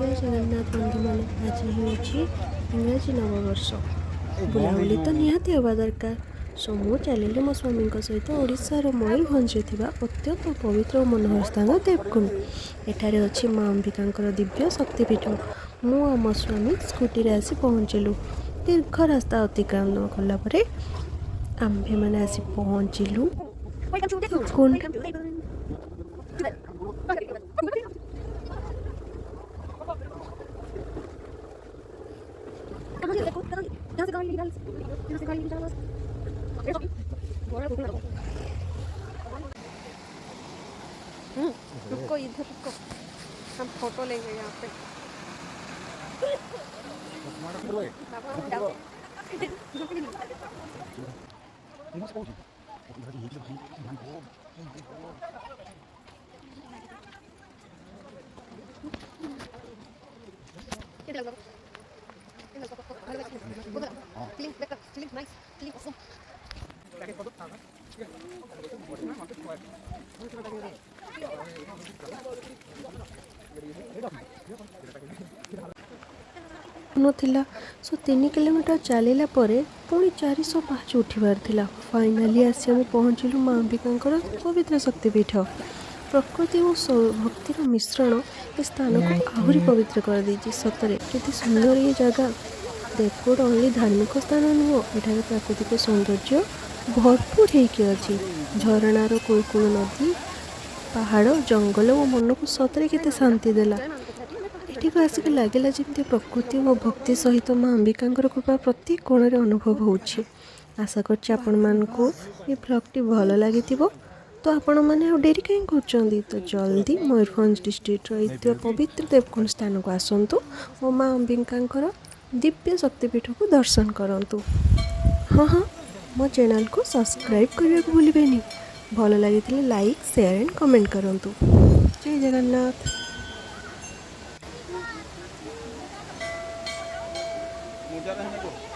जय जगन्नाथ बंधु मैंने आज हूँ इंग्राजी नववर्ष बुलाबुली तो निहाती हवा दरकार। सो मु चलिली मो स्वामी सहित ओडिशार मयूरभंज अत्यंत पवित्र और मनोहर स्थान देवकुंड। एठारे अच्छी माँ अंबिका दिव्य शक्तिपीठ। मु और मो स्वामी स्कूटी आसी पहुँचलु। दीर्घ रास्ता अतिक्रमण कलापर आम्भे मैंने आसी पहुँचलु कुंड। रुको इधर रुको, हम फोटो लेंगे यहाँ पे। नथिला सो 3 किलोमीटर चलला पुणी 400 पाँच उठिबार थिला। फाइनाली आसी आम पहुँचलु माँ अंबिका पवित्र शक्तिपीठ। प्रकृति और भक्तिर मिश्रण इस स्थान को आहरी पवित्र कर देछि। सतरे केते सुंदर ये जगह। देवकुंड ओनली धार्मिक स्थान नुह, एठारे प्राकृतिक सौंदर्य भरपूर होइके अछि। झरणार कुलकुल नदी, पहाड़, जंगल और मन को सतरे केते शांति देला। एठिक आसिक लगिला जमी प्रकृति और भक्ति सहित माँ अंबिका कृपा प्रति कोण अनुभव होछि। आशा करछि आपण मानकु ये ब्लॉगटी भल लगी। तो आपण मैंने डेरी कहीं कर तो जल्दी मयूरभंज डिस्ट्रिक्ट रही पवित्र देवकुंड स्थान को आसतु और माँ अंबिका दिव्य शक्तिपीठ को दर्शन करंतु। हाँ हाँ, मो चैनल को सब्सक्राइब करने को भूलिबेनी। भल लगी लाइक शेयर एंड कमेंट करंतु। जय जगन्नाथ। मुझे